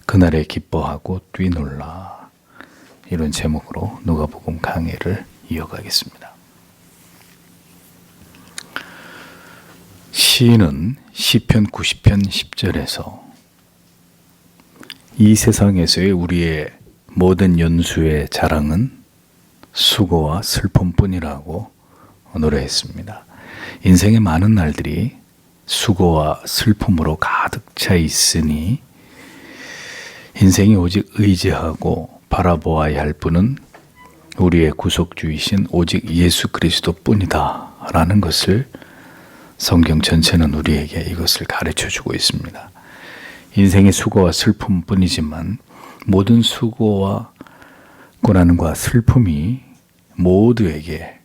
그날에 기뻐하고 뛰놀라. 이런 제목으로 누가복음 강해를 이어가겠습니다. 시인은 시편 90편 10절에서 이 세상에서의 우리의 모든 연수의 자랑은 수고와 슬픔뿐이라고 노래했습니다. 인생의 많은 날들이 수고와 슬픔으로 가득 차 있으니 인생이 오직 의지하고 바라보아야 할 분은 우리의 구속주이신 오직 예수 그리스도 뿐이다 라는 것을 성경 전체는 우리에게 이것을 가르쳐주고 있습니다. 인생의 수고와 슬픔뿐이지만 모든 수고와 고난과 슬픔이 모두에게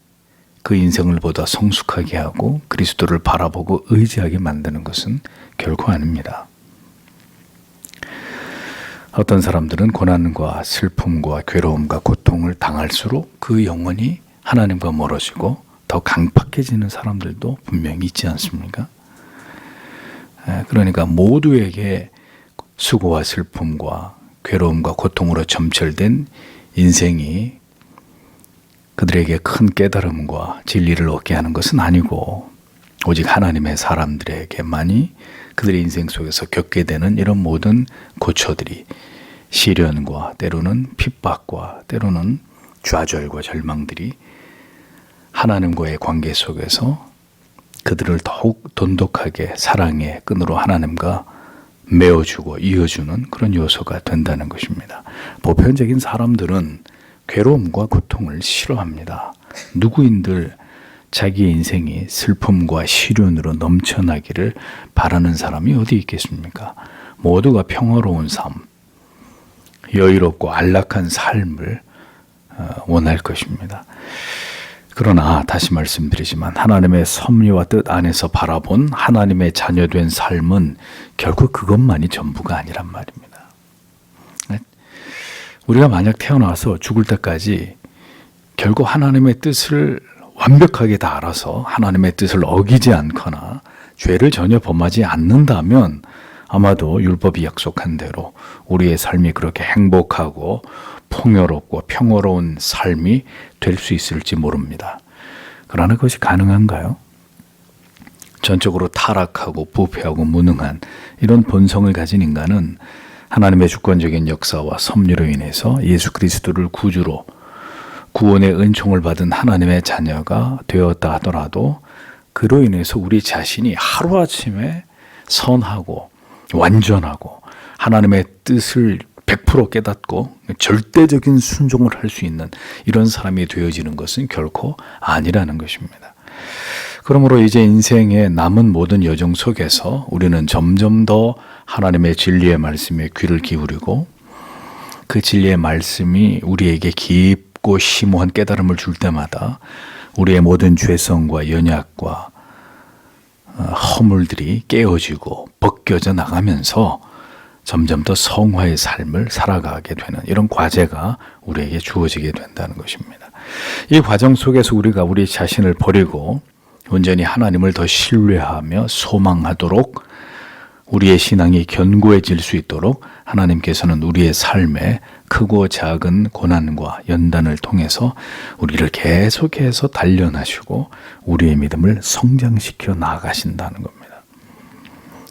그 인생을 보다 성숙하게 하고 그리스도를 바라보고 의지하게 만드는 것은 결코 아닙니다. 어떤 사람들은 고난과 슬픔과 괴로움과 고통을 당할수록 그 영혼이 하나님과 멀어지고 더 강팍해지는 사람들도 분명히 있지 않습니까? 그러니까 모두에게 수고와 슬픔과 괴로움과 고통으로 점철된 인생이 그들에게 큰 깨달음과 진리를 얻게 하는 것은 아니고 오직 하나님의 사람들에게만이 그들의 인생 속에서 겪게 되는 이런 모든 고초들이 시련과 때로는 핍박과 때로는 좌절과 절망들이 하나님과의 관계 속에서 그들을 더욱 돈독하게 사랑의 끈으로 하나님과 메어주고 이어주는 그런 요소가 된다는 것입니다. 보편적인 사람들은 괴로움과 고통을 싫어합니다. 누구인들 자기의 인생이 슬픔과 시련으로 넘쳐나기를 바라는 사람이 어디 있겠습니까? 모두가 평화로운 삶, 여유롭고 안락한 삶을 원할 것입니다. 그러나 다시 말씀드리지만 하나님의 섭리와 뜻 안에서 바라본 하나님의 자녀된 삶은 결국 그것만이 전부가 아니란 말입니다. 우리가 만약 태어나서 죽을 때까지 결국 하나님의 뜻을 완벽하게 다 알아서 하나님의 뜻을 어기지 않거나 죄를 전혀 범하지 않는다면 아마도 율법이 약속한 대로 우리의 삶이 그렇게 행복하고 풍요롭고 평화로운 삶이 될 수 있을지 모릅니다. 그러나 그것이 가능한가요? 전적으로 타락하고 부패하고 무능한 이런 본성을 가진 인간은 하나님의 주권적인 역사와 섭리로 인해서 예수 그리스도를 구주로 구원의 은총을 받은 하나님의 자녀가 되었다 하더라도 그로 인해서 우리 자신이 하루아침에 선하고 완전하고 하나님의 뜻을 100% 깨닫고 절대적인 순종을 할 수 있는 이런 사람이 되어지는 것은 결코 아니라는 것입니다. 그러므로 이제 인생의 남은 모든 여정 속에서 우리는 점점 더 하나님의 진리의 말씀에 귀를 기울이고 그 진리의 말씀이 우리에게 깊고 심오한 깨달음을 줄 때마다 우리의 모든 죄성과 연약과 허물들이 깨어지고 벗겨져 나가면서 점점 더 성화의 삶을 살아가게 되는 이런 과제가 우리에게 주어지게 된다는 것입니다. 이 과정 속에서 우리가 우리 자신을 버리고 온전히 하나님을 더 신뢰하며 소망하도록 우리의 신앙이 견고해질 수 있도록 하나님께서는 우리의 삶에 크고 작은 고난과 연단을 통해서 우리를 계속해서 단련하시고 우리의 믿음을 성장시켜 나아가신다는 겁니다.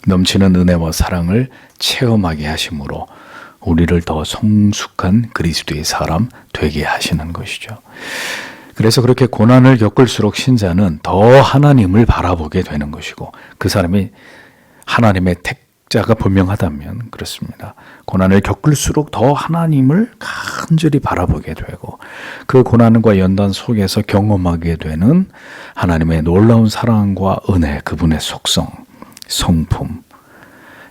넘치는 은혜와 사랑을 체험하게 하심으로 우리를 더 성숙한 그리스도의 사람 되게 하시는 것이죠. 그래서 그렇게 고난을 겪을수록 신자는 더 하나님을 바라보게 되는 것이고 그 사람이 하나님의 택자가 분명하다면 그렇습니다. 고난을 겪을수록 더 하나님을 간절히 바라보게 되고 그 고난과 연단 속에서 경험하게 되는 하나님의 놀라운 사랑과 은혜, 그분의 속성, 성품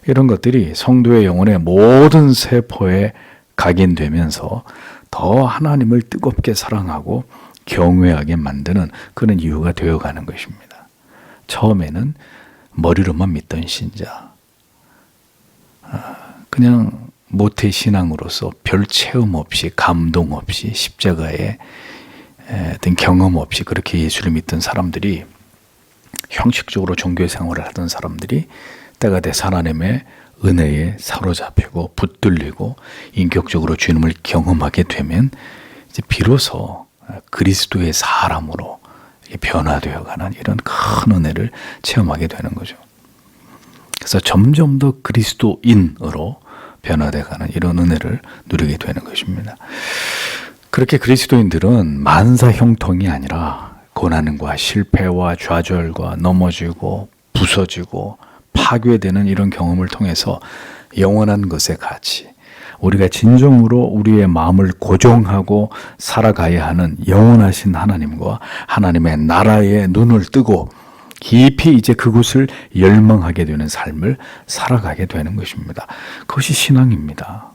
이런 것들이 성도의 영혼의 모든 세포에 각인되면서 더 하나님을 뜨겁게 사랑하고 경외하게 만드는 그런 이유가 되어가는 것입니다. 처음에는 머리로만 믿던 신자, 그냥 모태 신앙으로서 별 체험 없이 감동 없이 십자가에 어떤 경험 없이 그렇게 예수를 믿던 사람들이 형식적으로 종교 생활을 하던 사람들이 때가 돼서 하나님의 은혜에 사로잡히고 붙들리고 인격적으로 주님을 경험하게 되면 이제 비로소 그리스도의 사람으로 변화되어가는 이런 큰 은혜를 체험하게 되는 거죠. 그래서 점점 더 그리스도인으로 변화되어가는 이런 은혜를 누리게 되는 것입니다. 그렇게 그리스도인들은 만사 형통이 아니라 고난과 실패와 좌절과 넘어지고 부서지고 파괴되는 이런 경험을 통해서 영원한 것의 가치, 우리가 진정으로 우리의 마음을 고정하고 살아가야 하는 영원하신 하나님과 하나님의 나라에 눈을 뜨고 깊이 이제 그곳을 열망하게 되는 삶을 살아가게 되는 것입니다. 그것이 신앙입니다.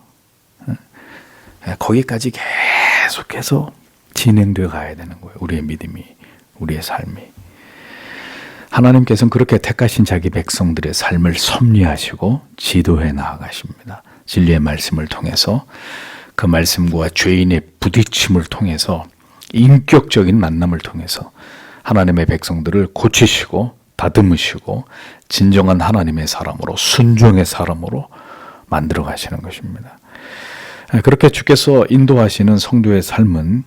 거기까지 계속해서 진행되어 가야 되는 거예요. 우리의 믿음이, 우리의 삶이. 하나님께서는 그렇게 택하신 자기 백성들의 삶을 섭리하시고 지도해 나아가십니다. 진리의 말씀을 통해서, 그 말씀과 죄인의 부딪힘을 통해서, 인격적인 만남을 통해서 하나님의 백성들을 고치시고 다듬으시고 진정한 하나님의 사람으로, 순종의 사람으로 만들어 가시는 것입니다. 그렇게 주께서 인도하시는 성도의 삶은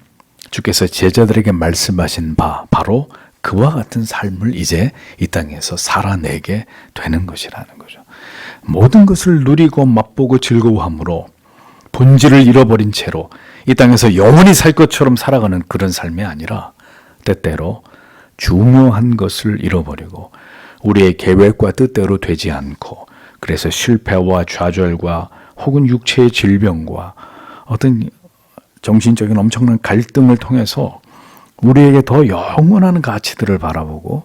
주께서 제자들에게 말씀하신 바 바로 그와 같은 삶을 이제 이 땅에서 살아내게 되는 것이라는 거죠. 모든 것을 누리고 맛보고 즐거워함으로 본질을 잃어버린 채로 이 땅에서 영원히 살 것처럼 살아가는 그런 삶이 아니라 때때로 중요한 것을 잃어버리고 우리의 계획과 뜻대로 되지 않고, 그래서 실패와 좌절과 혹은 육체의 질병과 어떤 정신적인 엄청난 갈등을 통해서 우리에게 더 영원한 가치들을 바라보고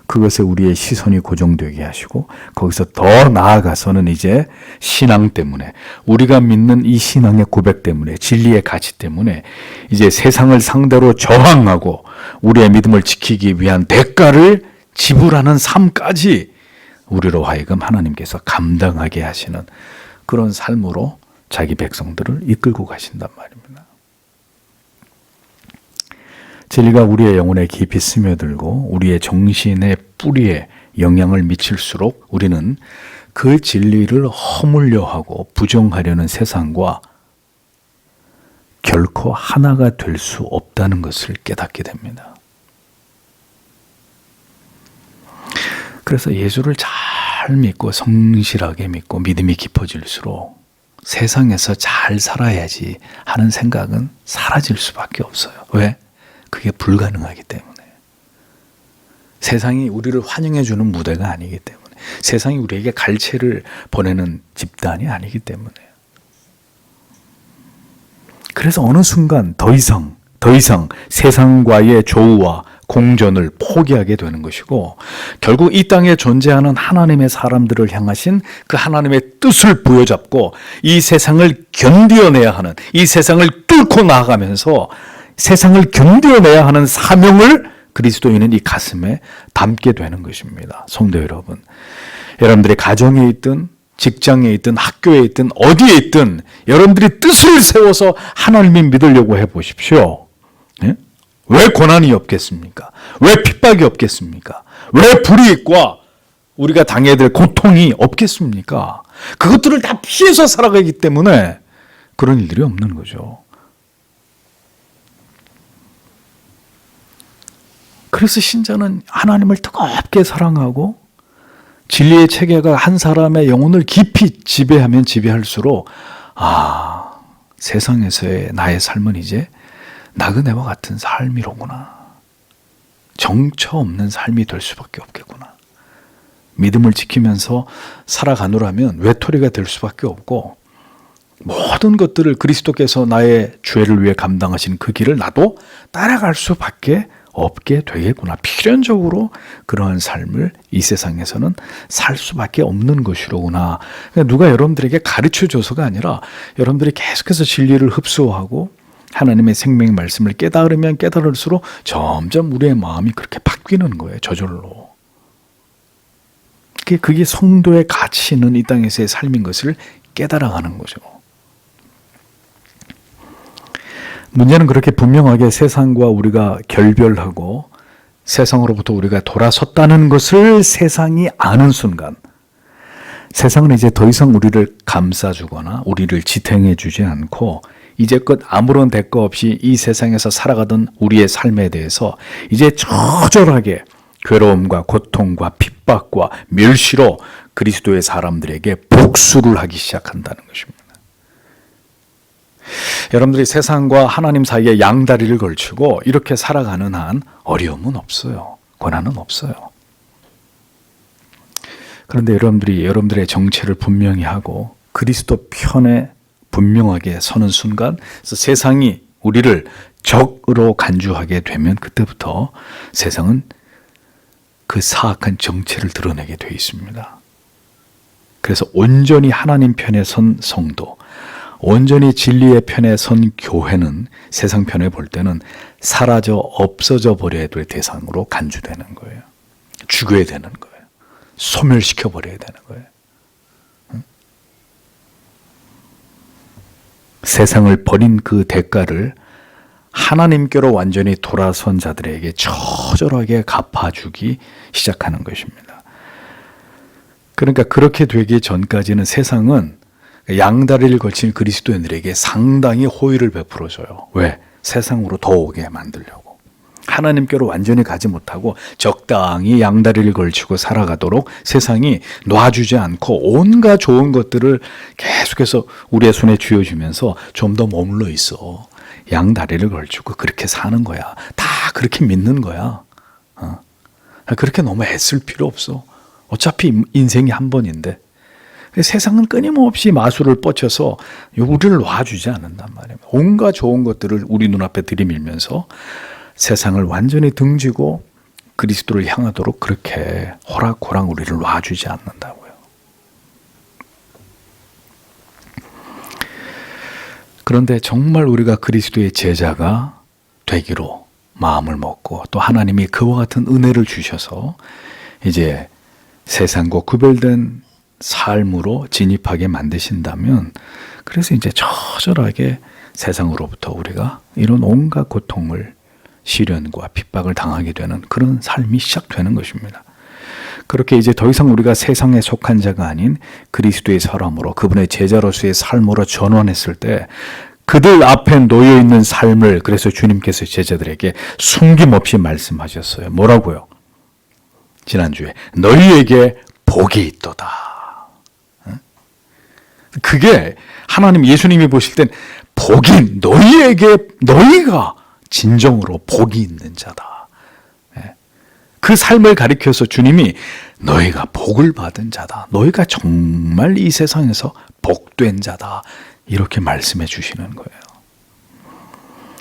그것에 우리의 시선이 고정되게 하시고, 거기서 더 나아가서는 이제 신앙 때문에, 우리가 믿는 이 신앙의 고백 때문에, 진리의 가치 때문에 이제 세상을 상대로 저항하고 우리의 믿음을 지키기 위한 대가를 지불하는 삶까지 우리로 하여금 하나님께서 감당하게 하시는 그런 삶으로 자기 백성들을 이끌고 가신단 말입니다. 진리가 우리의 영혼에 깊이 스며들고 우리의 정신의 뿌리에 영향을 미칠수록 우리는 그 진리를 허물려 하고 부정하려는 세상과 결코 하나가 될 수 없다는 것을 깨닫게 됩니다. 그래서 예수를 잘 믿고 성실하게 믿고 믿음이 깊어질수록 세상에서 잘 살아야지 하는 생각은 사라질 수밖에 없어요. 왜? 그게 불가능하기 때문에. 세상이 우리를 환영해주는 무대가 아니기 때문에. 세상이 우리에게 갈채를 보내는 집단이 아니기 때문에. 그래서 어느 순간 더 이상 세상과의 조우와 공존을 포기하게 되는 것이고, 결국 이 땅에 존재하는 하나님의 사람들을 향하신 그 하나님의 뜻을 부여잡고 이 세상을 견뎌내야 하는, 이 세상을 뚫고 나아가면서 세상을 견뎌내야 하는 사명을 그리스도인은 이 가슴에 담게 되는 것입니다. 성도 여러분, 여러분들이 가정에 있든 직장에 있든 학교에 있든 어디에 있든 여러분들이 뜻을 세워서 하나님을 믿으려고 해보십시오. 예? 왜 고난이 없겠습니까? 왜 핍박이 없겠습니까? 왜 불이익과 우리가 당해야 될 고통이 없겠습니까? 그것들을 다 피해서 살아가기 때문에 그런 일들이 없는 거죠. 그래서 신자는 하나님을 뜨겁게 사랑하고 진리의 체계가 한 사람의 영혼을 깊이 지배하면 지배할수록 세상에서의 나의 삶은 이제 나그네와 같은 삶이로구나. 정처 없는 삶이 될 수밖에 없겠구나. 믿음을 지키면서 살아가노라면 외톨이가 될 수밖에 없고, 모든 것들을 그리스도께서 나의 죄를 위해 감당하신 그 길을 나도 따라갈 수밖에 없게 되겠구나. 필연적으로 그러한 삶을 이 세상에서는 살 수밖에 없는 것이로구나. 그러니까 누가 여러분들에게 가르쳐줘서가 아니라 여러분들이 계속해서 진리를 흡수하고 하나님의 생명의 말씀을 깨달으면 깨달을수록 점점 우리의 마음이 그렇게 바뀌는 거예요. 저절로. 그게 성도의 가치 있는 이 땅에서의 삶인 것을 깨달아가는 거죠. 문제는 그렇게 분명하게 세상과 우리가 결별하고 세상으로부터 우리가 돌아섰다는 것을 세상이 아는 순간, 세상은 이제 더 이상 우리를 감싸주거나 우리를 지탱해 주지 않고 이제껏 아무런 대가 없이 이 세상에서 살아가던 우리의 삶에 대해서 이제 처절하게 괴로움과 고통과 핍박과 멸시로 그리스도의 사람들에게 복수를 하기 시작한다는 것입니다. 여러분들이 세상과 하나님 사이에 양다리를 걸치고 이렇게 살아가는 한 어려움은 없어요. 고난은 없어요. 그런데 여러분들이 여러분들의 정체를 분명히 하고 그리스도 편에 분명하게 서는 순간 세상이 우리를 적으로 간주하게 되면 그때부터 세상은 그 사악한 정체를 드러내게 되어 있습니다. 그래서 온전히 하나님 편에 선 성도, 온전히 진리의 편에 선 교회는 세상 편에 볼 때는 사라져 없어져 버려야 될 대상으로 간주되는 거예요. 죽여야 되는 거예요. 소멸시켜 버려야 되는 거예요. 세상을 버린 그 대가를 하나님께로 완전히 돌아선 자들에게 처절하게 갚아주기 시작하는 것입니다. 그러니까 그렇게 되기 전까지는 세상은 양다리를 거친 그리스도인들에게 상당히 호의를 베풀어줘요. 왜? 세상으로 더 오게 만들려고. 하나님께로 완전히 가지 못하고 적당히 양다리를 걸치고 살아가도록 세상이 놔주지 않고 온갖 좋은 것들을 계속해서 우리의 손에 쥐어주면서 좀 더 머물러 있어. 양다리를 걸치고 그렇게 사는 거야. 다 그렇게 믿는 거야. 그렇게 너무 애쓸 필요 없어. 어차피 인생이 한 번인데. 세상은 끊임없이 마술을 뻗쳐서 우리를 놔주지 않는단 말이에요. 온갖 좋은 것들을 우리 눈앞에 들이밀면서 세상을 완전히 등지고 그리스도를 향하도록 그렇게 호락호락 우리를 놔주지 않는다고요. 그런데 정말 우리가 그리스도의 제자가 되기로 마음을 먹고 또 하나님이 그와 같은 은혜를 주셔서 이제 세상과 구별된 삶으로 진입하게 만드신다면 그래서 이제 처절하게 세상으로부터 우리가 이런 온갖 고통을 시련과 핍박을 당하게 되는 그런 삶이 시작되는 것입니다. 그렇게 이제 더 이상 우리가 세상에 속한 자가 아닌 그리스도의 사람으로 그분의 제자로서의 삶으로 전환했을 때 그들 앞에 놓여 있는 삶을 그래서 주님께서 제자들에게 숨김없이 말씀하셨어요. 뭐라고요? 지난주에 너희에게 복이 있도다. 그게 하나님 예수님이 보실 땐 복이 너희가 진정으로 복이 있는 자다. 그 삶을 가리켜서 주님이 너희가 복을 받은 자다. 너희가 정말 이 세상에서 복된 자다. 이렇게 말씀해 주시는 거예요.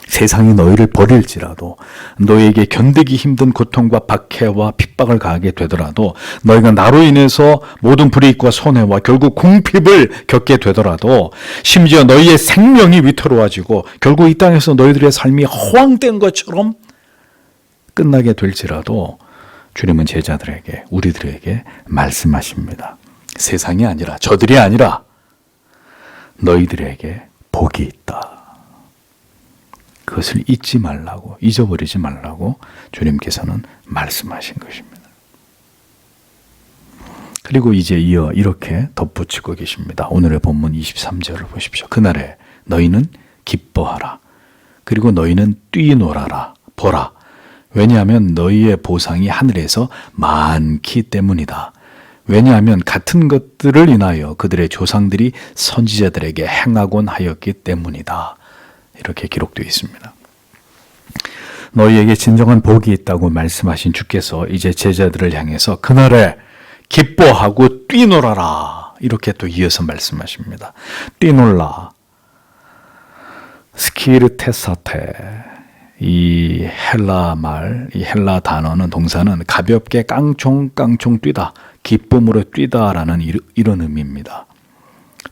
세상이 너희를 버릴지라도 너희에게 견디기 힘든 고통과 박해와 핍박을 가하게 되더라도 너희가 나로 인해서 모든 불이익과 손해와 결국 궁핍을 겪게 되더라도 심지어 너희의 생명이 위태로워지고 결국 이 땅에서 너희들의 삶이 허황된 것처럼 끝나게 될지라도 주님은 제자들에게 우리들에게 말씀하십니다. 세상이 아니라 저들이 아니라 너희들에게 복이 있다. 그것을 잊지 말라고 잊어버리지 말라고 주님께서는 말씀하신 것입니다. 그리고 이제 이어 이렇게 덧붙이고 계십니다. 오늘의 본문 23절을 보십시오. 그날에 너희는 기뻐하라. 그리고 너희는 뛰놀아라. 보라. 왜냐하면 너희의 보상이 하늘에서 많기 때문이다. 왜냐하면 같은 것들을 인하여 그들의 조상들이 선지자들에게 행하곤 하였기 때문이다. 이렇게 기록되어 있습니다. 너희에게 진정한 복이 있다고 말씀하신 주께서 이제 제자들을 향해서 그날에 기뻐하고 뛰놀아라. 이렇게 또 이어서 말씀하십니다. 뛰놀라. 스키르테사테. 이 헬라 말, 이 헬라 단어는 동사는 가볍게 깡총깡총 뛰다, 기쁨으로 뛰다라는 이런 의미입니다.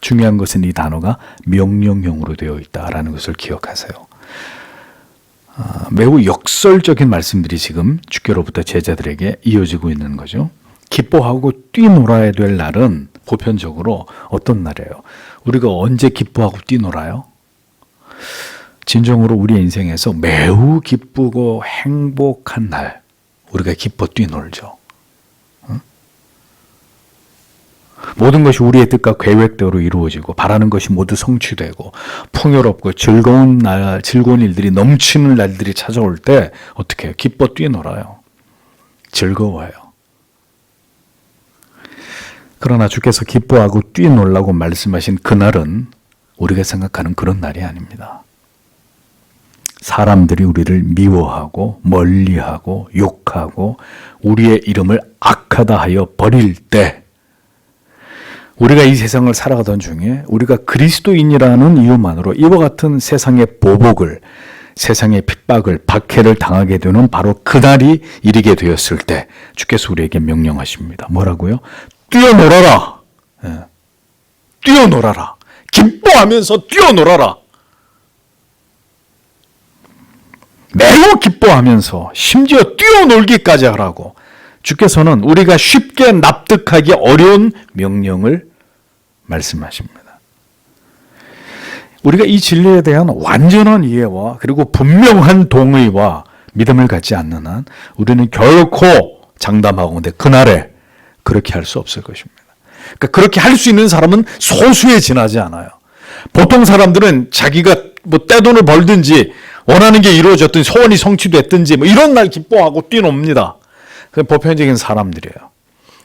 중요한 것은 이 단어가 명령형으로 되어 있다라는 것을 기억하세요. 매우 역설적인 말씀들이 지금 주께로부터 제자들에게 이어지고 있는 거죠. 기뻐하고 뛰놀아야 될 날은 보편적으로 어떤 날이에요? 우리가 언제 기뻐하고 뛰놀아요? 진정으로 우리의 인생에서 매우 기쁘고 행복한 날 우리가 기뻐 뛰놀죠. 모든 것이 우리의 뜻과 계획대로 이루어지고 바라는 것이 모두 성취되고 풍요롭고 즐거운 일들이 넘치는 날들이 찾아올 때 어떻게 해요? 기뻐 뛰놀아요. 즐거워요. 그러나 주께서 기뻐하고 뛰놀라고 말씀하신 그날은 우리가 생각하는 그런 날이 아닙니다. 사람들이 우리를 미워하고 멀리하고 욕하고 우리의 이름을 악하다 하여 버릴 때, 우리가 이 세상을 살아가던 중에 우리가 그리스도인이라는 이유만으로 이와 같은 세상의 보복을, 세상의 핍박을, 박해를 당하게 되는 바로 그날이 이르게 되었을 때 주께서 우리에게 명령하십니다. 뭐라고요? 뛰어놀아라. 뛰어놀아라. 기뻐하면서 뛰어놀아라. 매우 기뻐하면서 심지어 뛰어놀기까지 하라고 주께서는 우리가 쉽게 납득하기 어려운 명령을 말씀하십니다. 우리가 이 진리에 대한 완전한 이해와 그리고 분명한 동의와 믿음을 갖지 않는 한 우리는 결코 장담하건대 그날에 그렇게 할 수 없을 것입니다. 그러니까 그렇게 할 수 있는 사람은 소수에 지나지 않아요. 보통 사람들은 자기가 뭐 떼돈을 벌든지 원하는 게 이루어졌든 소원이 성취됐든지 뭐 이런 날 기뻐하고 뛰놉니다. 그게 보편적인 사람들이에요.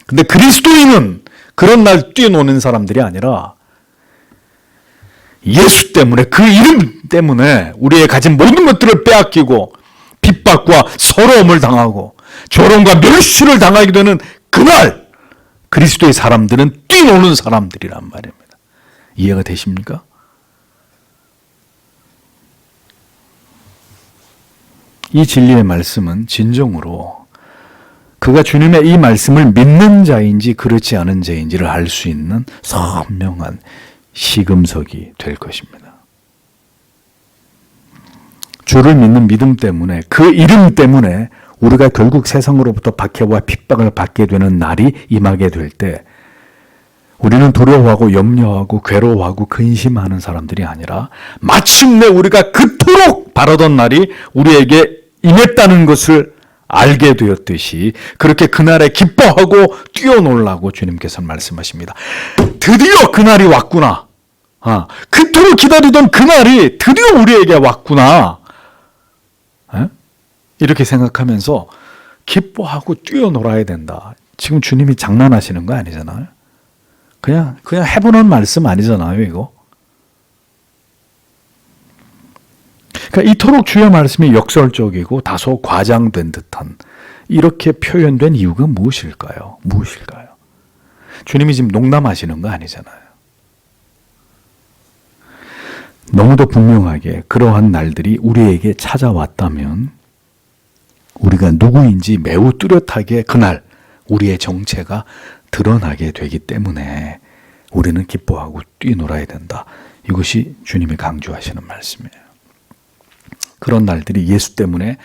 근데 그리스도인은 그런 날 뛰노는 사람들이 아니라 예수 때문에, 그 이름 때문에 우리의 가진 모든 것들을 빼앗기고 핍박과 서러움을 당하고 조롱과 멸시를 당하게 되는 그날 그리스도의 사람들은 뛰노는 사람들이란 말입니다. 이해가 되십니까? 이 진리의 말씀은 진정으로 그가 주님의 이 말씀을 믿는 자인지 그렇지 않은 자인지를 알 수 있는 선명한 시금석이 될 것입니다. 주를 믿는 믿음 때문에, 그 이름 때문에 우리가 결국 세상으로부터 박해와 핍박을 받게 되는 날이 임하게 될 때 우리는 두려워하고 염려하고 괴로워하고 근심하는 사람들이 아니라 마침내 우리가 그토록 바라던 날이 우리에게 임했다는 것을 알게 되었듯이 그렇게 그날에 기뻐하고 뛰어놀라고 주님께서 말씀하십니다. 드디어 그날이 왔구나. 그토록 기다리던 그날이 드디어 우리에게 왔구나. 이렇게 생각하면서 기뻐하고 뛰어놀아야 된다. 지금 주님이 장난하시는 거 아니잖아요. 그냥 해보는 말씀 아니잖아요, 이거. 그러니까 이토록 주의 말씀이 역설적이고 다소 과장된 듯한 이렇게 표현된 이유가 무엇일까요? 주님이 지금 농담하시는 거 아니잖아요. 너무도 분명하게 그러한 날들이 우리에게 찾아왔다면 우리가 누구인지 매우 뚜렷하게 그날 우리의 정체가 드러나게 되기 때문에 우리는 기뻐하고 뛰놀아야 된다. 이것이 주님이 강조하시는 말씀이에요. 그런 날들이 예수 때문에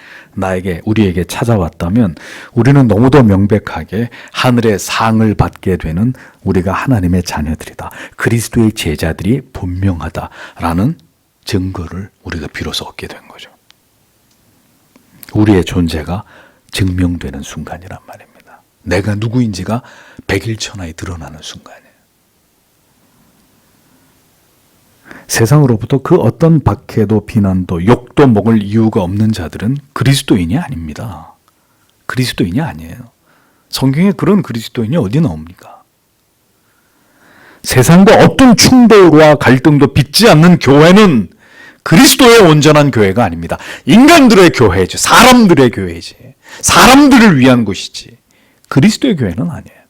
우리에게 찾아왔다면 우리는 너무도 명백하게 하늘의 상을 받게 되는 우리가 하나님의 자녀들이다. 그리스도의 제자들이 분명하다라는 증거를 우리가 비로소 얻게 된 거죠. 우리의 존재가 증명되는 순간이란 말입니다. 내가 누구인지가 백일천하에 드러나는 순간이에요. 세상으로부터 그 어떤 박해도 비난도 욕도 먹을 이유가 없는 자들은 그리스도인이 아닙니다. 그리스도인이 아니에요. 성경에 그런 그리스도인이 어디 나옵니까? 세상과 어떤 충돌과 갈등도 빚지 않는 교회는 그리스도의 온전한 교회가 아닙니다. 인간들의 교회지, 사람들의 교회지, 사람들을 위한 곳이지 그리스도의 교회는 아니에요.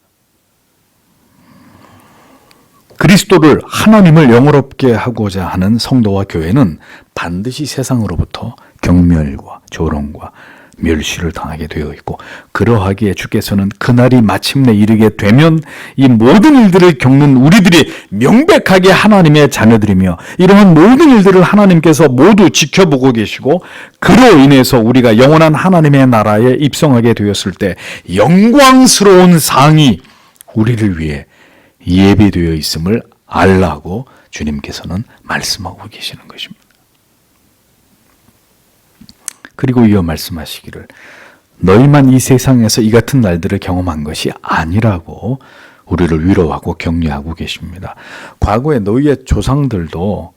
그리스도를, 하나님을 영화롭게 하고자 하는 성도와 교회는 반드시 세상으로부터 경멸과 조롱과 멸시를 당하게 되어 있고, 그러하기에 주께서는 그날이 마침내 이르게 되면 이 모든 일들을 겪는 우리들이 명백하게 하나님의 자녀들이며 이러한 모든 일들을 하나님께서 모두 지켜보고 계시고 그로 인해서 우리가 영원한 하나님의 나라에 입성하게 되었을 때 영광스러운 상이 우리를 위해 예비되어 있음을 알라고 주님께서는 말씀하고 계시는 것입니다. 그리고 이어 말씀하시기를 너희만 이 세상에서 이 같은 날들을 경험한 것이 아니라고 우리를 위로하고 격려하고 계십니다. 과거의 너희의 조상들도,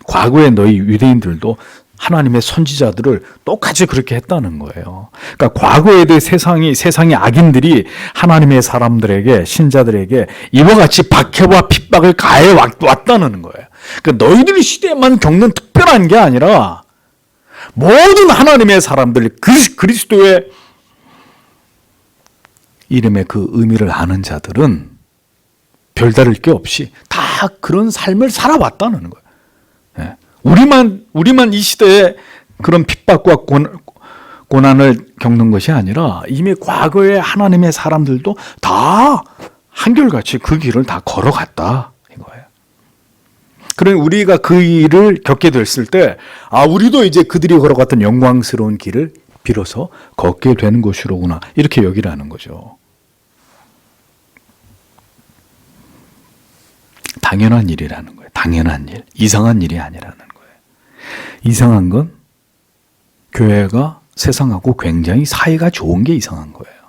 과거의 너희 유대인들도 하나님의 선지자들을 똑같이 그렇게 했다는 거예요. 그러니까 과거에 대해 세상의 악인들이 하나님의 사람들에게, 신자들에게 이와 같이 박해와 핍박을 가해 왔다는 거예요. 그러니까 너희들 시대에만 겪는 특별한 게 아니라 모든 하나님의 사람들, 그리스도의 이름의 그 의미를 아는 자들은 별다를 게 없이 다 그런 삶을 살아왔다는 거예요. 예. 우리만 이 시대에 그런 핍박과 고난을 겪는 것이 아니라 이미 과거에 하나님의 사람들도 다 한결같이 그 길을 다 걸어갔다 이거예요. 그러니 우리가 그 일을 겪게 됐을 때, 우리도 이제 그들이 걸어갔던 영광스러운 길을 비로소 걷게 되는 것이로구나, 이렇게 여기라는 거죠. 당연한 일이라는 거예요. 당연한 일. 이상한 일이 아니라는 거예요. 이상한 건 교회가 세상하고 굉장히 사이가 좋은 게 이상한 거예요.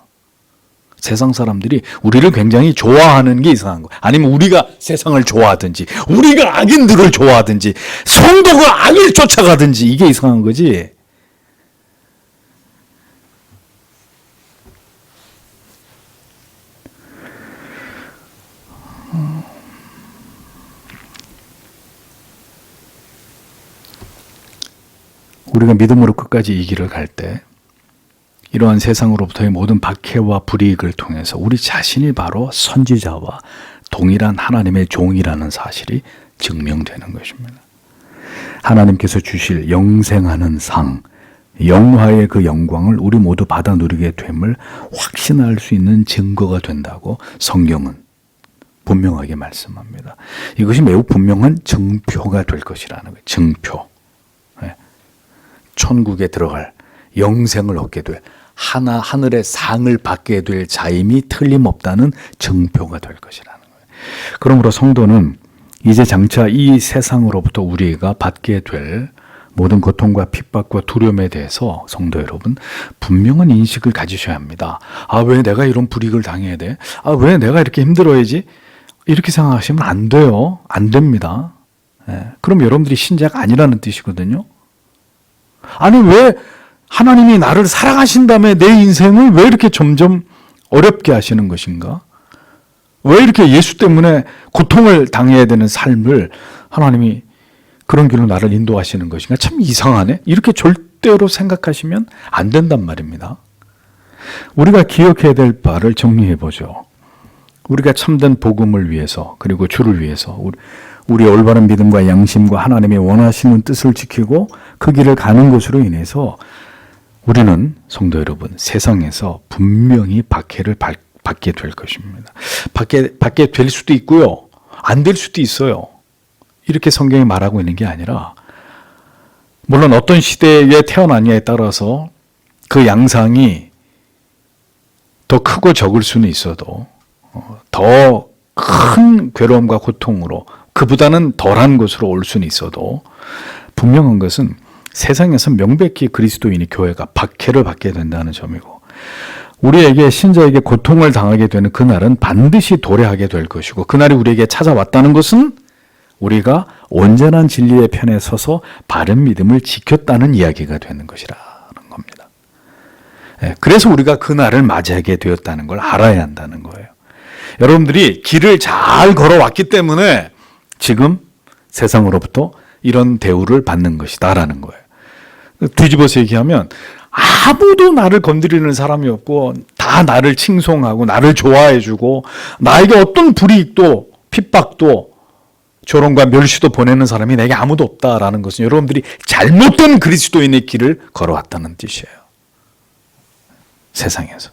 세상 사람들이 우리를 굉장히 좋아하는 게 이상한 거예요. 아니면 우리가 세상을 좋아하든지, 우리가 악인들을 좋아하든지, 성도가 악을 쫓아가든지, 이게 이상한 거지. 우리가 믿음으로 끝까지 이 길을 갈 때 이러한 세상으로부터의 모든 박해와 불이익을 통해서 우리 자신이 바로 선지자와 동일한 하나님의 종이라는 사실이 증명되는 것입니다. 하나님께서 주실 영생하는 상, 영화의 그 영광을 우리 모두 받아 누리게 됨을 확신할 수 있는 증거가 된다고 성경은 분명하게 말씀합니다. 이것이 매우 분명한 증표가 될 것이라는 거예요. 증표. 천국에 들어갈, 영생을 얻게 될, 하늘의 상을 받게 될 자임이 틀림없다는 증표가 될 것이라는 거예요. 그러므로 성도는 이제 장차 이 세상으로부터 우리가 받게 될 모든 고통과 핍박과 두려움에 대해서 성도 여러분, 분명한 인식을 가지셔야 합니다. 왜 내가 이런 불이익을 당해야 돼? 왜 내가 이렇게 힘들어야지? 이렇게 생각하시면 안 돼요. 안 됩니다. 그럼 여러분들이 신자가 아니라는 뜻이거든요. 아니, 왜 하나님이 나를 사랑하신다며 내 인생을 왜 이렇게 점점 어렵게 하시는 것인가? 왜 이렇게 예수 때문에 고통을 당해야 되는 삶을 하나님이 그런 길로 나를 인도하시는 것인가? 참 이상하네. 이렇게 절대로 생각하시면 안 된단 말입니다. 우리가 기억해야 될 바를 정리해 보죠. 우리가 참된 복음을 위해서, 그리고 주를 위해서, 우리 올바른 믿음과 양심과 하나님의 원하시는 뜻을 지키고 그 길을 가는 것으로 인해서 우리는 성도 여러분, 세상에서 분명히 박해를 받게 될 것입니다. 받게 될 수도 있고요, 안 될 수도 있어요. 이렇게 성경이 말하고 있는 게 아니라, 물론 어떤 시대에 태어났냐에 따라서 그 양상이 더 크고 적을 수는 있어도 더 큰 괴로움과 고통으로, 그보다는 덜한 것으로 올 수는 있어도 분명한 것은 세상에서 명백히 그리스도인이, 교회가 박해를 받게 된다는 점이고, 우리에게, 신자에게 고통을 당하게 되는 그날은 반드시 도래하게 될 것이고, 그날이 우리에게 찾아왔다는 것은 우리가 온전한 진리의 편에 서서 바른 믿음을 지켰다는 이야기가 되는 것이라는 겁니다. 그래서 우리가 그날을 맞이하게 되었다는 걸 알아야 한다는 거예요. 여러분들이 길을 잘 걸어왔기 때문에 지금 세상으로부터 이런 대우를 받는 것이다라는 거예요. 뒤집어서 얘기하면 아무도 나를 건드리는 사람이 없고 다 나를 칭송하고 나를 좋아해주고 나에게 어떤 불이익도 핍박도 조롱과 멸시도 보내는 사람이 내게 아무도 없다라는 것은 여러분들이 잘못된 그리스도인의 길을 걸어왔다는 뜻이에요. 세상에서.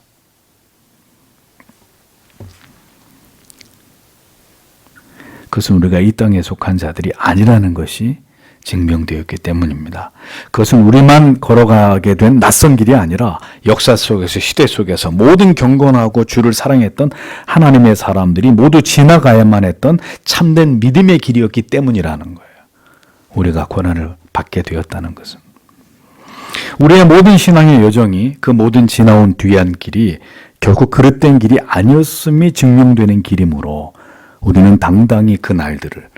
그것은 우리가 이 땅에 속한 자들이 아니라는 것이 증명되었기 때문입니다. 그것은 우리만 걸어가게 된 낯선 길이 아니라 역사 속에서, 시대 속에서 모든 경건하고 주를 사랑했던 하나님의 사람들이 모두 지나가야만 했던 참된 믿음의 길이었기 때문이라는 거예요. 우리가 고난을 받게 되었다는 것은. 우리의 모든 신앙의 여정이, 그 모든 지나온 뒤안 길이 결국 그릇된 길이 아니었음이 증명되는 길이므로 우리는 당당히 그 날들을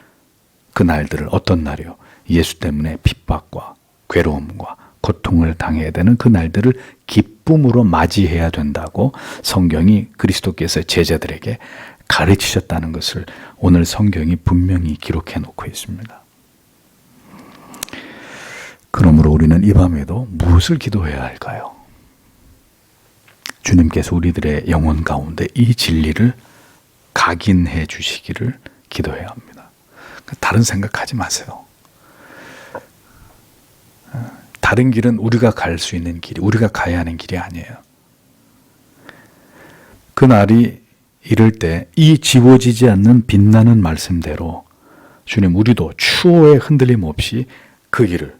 어떤 날이요? 예수 때문에 핍박과 괴로움과 고통을 당해야 되는 그 날들을 기쁨으로 맞이해야 된다고 성경이 그리스도께서 제자들에게 가르치셨다는 것을 오늘 성경이 분명히 기록해 놓고 있습니다. 그러므로 우리는 이 밤에도 무엇을 기도해야 할까요? 주님께서 우리들의 영혼 가운데 이 진리를 각인해 주시기를 기도해야 합니다. 다른 생각하지 마세요. 다른 길은 우리가 갈 수 있는 길이, 우리가 가야 하는 길이 아니에요. 그 날이 이를 때 이 지워지지 않는 빛나는 말씀대로 주님, 우리도 추호의 흔들림 없이 그 길을,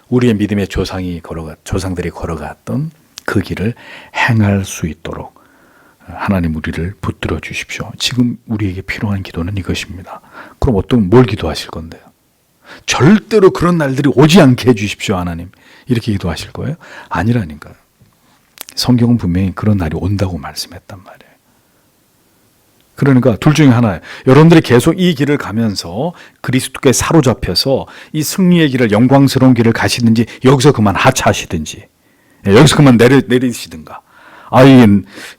우리의 믿음의 조상들이 걸어갔던 그 길을 행할 수 있도록 하나님 우리를 붙들어 주십시오. 지금 우리에게 필요한 기도는 이것입니다. 그럼 뭘 기도하실 건데요? 절대로 그런 날들이 오지 않게 해주십시오, 하나님. 이렇게 기도하실 거예요? 아니라니까요. 성경은 분명히 그런 날이 온다고 말씀했단 말이에요. 그러니까 둘 중에 하나예요. 여러분들이 계속 이 길을 가면서 그리스도께 사로잡혀서 이 승리의 길을, 영광스러운 길을 가시든지 여기서 그만 하차하시든지 여기서 그만 내리시든가.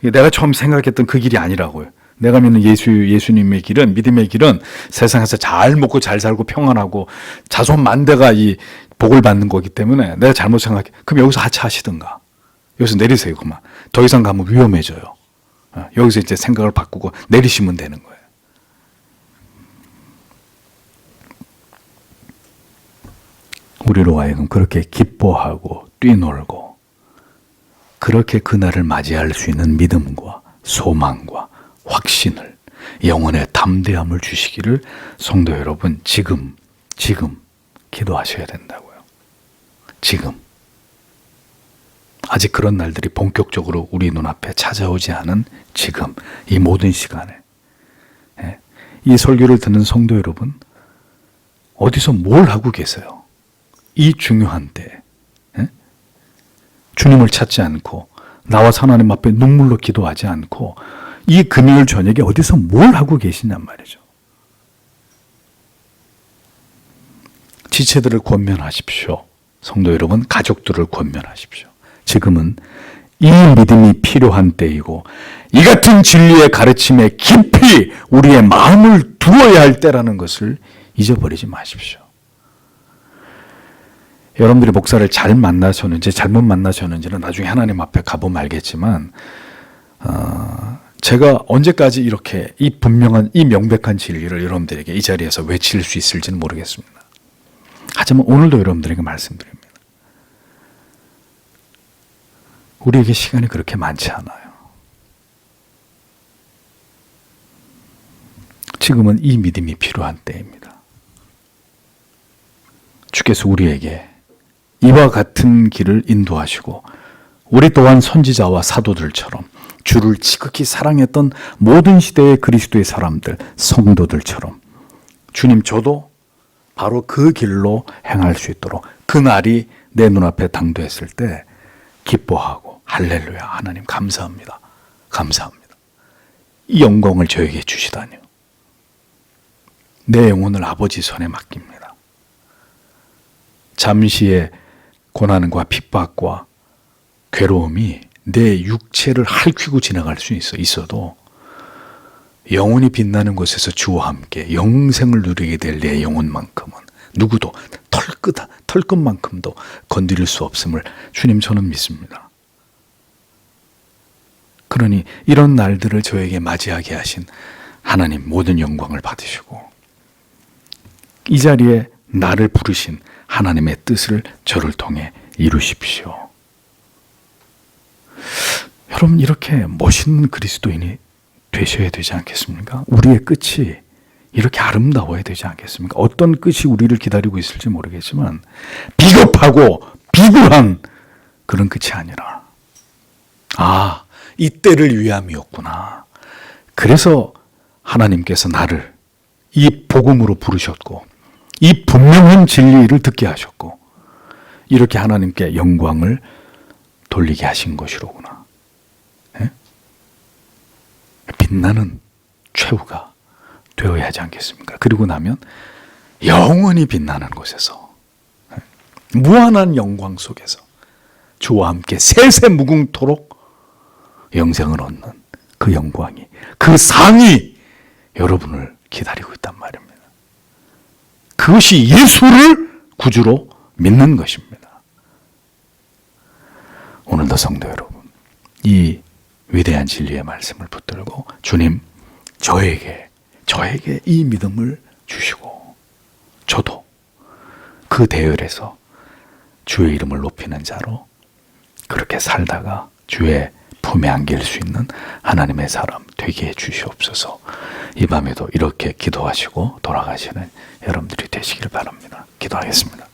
이게 내가 처음 생각했던 그 길이 아니라고요. 내가 믿는 예수님의 길은, 믿음의 길은 세상에서 잘 먹고 잘 살고 평안하고 자손 만대가 이 복을 받는 거기 때문에 내가 잘못 생각해. 그럼 여기서 하차하시든가. 여기서 내리세요, 그만. 더 이상 가면 위험해져요. 여기서 이제 생각을 바꾸고 내리시면 되는 거예요. 우리로 하여금 그렇게 기뻐하고 뛰놀고 그렇게 그날을 맞이할 수 있는 믿음과 소망과 확신을, 영혼의 담대함을 주시기를 성도 여러분 지금 기도하셔야 된다고요. 지금. 아직 그런 날들이 본격적으로 우리 눈앞에 찾아오지 않은 지금, 이 모든 시간에 이 설교를 듣는 성도 여러분, 어디서 뭘 하고 계세요? 이 중요한 때에 주님을 찾지 않고 나와 하나님 앞에 눈물로 기도하지 않고 이 금요일 저녁에 어디서 뭘 하고 계시냔 말이죠. 지체들을 권면하십시오. 성도 여러분, 가족들을 권면하십시오. 지금은 이 믿음이 필요한 때이고 이 같은 진리의 가르침에 깊이 우리의 마음을 두어야 할 때라는 것을 잊어버리지 마십시오. 여러분들이 목사를 잘 만나셨는지 잘못 만나셨는지는 나중에 하나님 앞에 가보면 알겠지만 제가 언제까지 이렇게 이 분명한, 이 명백한 진리를 여러분들에게 이 자리에서 외칠 수 있을지는 모르겠습니다. 하지만 오늘도 여러분들에게 말씀드립니다. 우리에게 시간이 그렇게 많지 않아요. 지금은 이 믿음이 필요한 때입니다. 주께서 우리에게 이와 같은 길을 인도하시고 우리 또한 선지자와 사도들처럼 주를 지극히 사랑했던 모든 시대의 그리스도의 사람들, 성도들처럼 주님, 저도 바로 그 길로 행할 수 있도록 그 날이 내 눈앞에 당도했을 때 기뻐하고 할렐루야, 하나님 감사합니다. 감사합니다. 이 영광을 저에게 주시다니요. 내 영혼을 아버지 손에 맡깁니다. 잠시의 고난과 핍박과 괴로움이 내 육체를 핥히고 지나갈 수 있어도 영혼이 빛나는 곳에서 주와 함께 영생을 누리게 될 내 영혼만큼은 누구도 털끝만큼도 건드릴 수 없음을 주님, 저는 믿습니다. 그러니 이런 날들을 저에게 맞이하게 하신 하나님, 모든 영광을 받으시고 이 자리에 나를 부르신 하나님의 뜻을 저를 통해 이루십시오. 여러분, 이렇게 멋있는 그리스도인이 되셔야 되지 않겠습니까? 우리의 끝이 이렇게 아름다워야 되지 않겠습니까? 어떤 끝이 우리를 기다리고 있을지 모르겠지만 비겁하고 비굴한 그런 끝이 아니라, 이 때를 위함이었구나. 그래서 하나님께서 나를 이 복음으로 부르셨고 이 분명한 진리를 듣게 하셨고 이렇게 하나님께 영광을 돌리게 하신 것이로구나. 빛나는 최후가 되어야 하지 않겠습니까? 그리고 나면 영원히 빛나는 곳에서, 무한한 영광 속에서 주와 함께 세세무궁토록 영생을 얻는 그 영광이, 그 상이 여러분을 기다리고 있단 말입니다. 그것이 예수를 구주로 믿는 것입니다. 오늘도 성도 여러분, 이 위대한 진리의 말씀을 붙들고 주님, 저에게 이 믿음을 주시고 저도 그 대열에서 주의 이름을 높이는 자로 그렇게 살다가 주의 품에 안길 수 있는 하나님의 사람 되게 해 주시옵소서. 이 밤에도 이렇게 기도하시고 돌아가시는 여러분들이 되시길 바랍니다. 기도하겠습니다.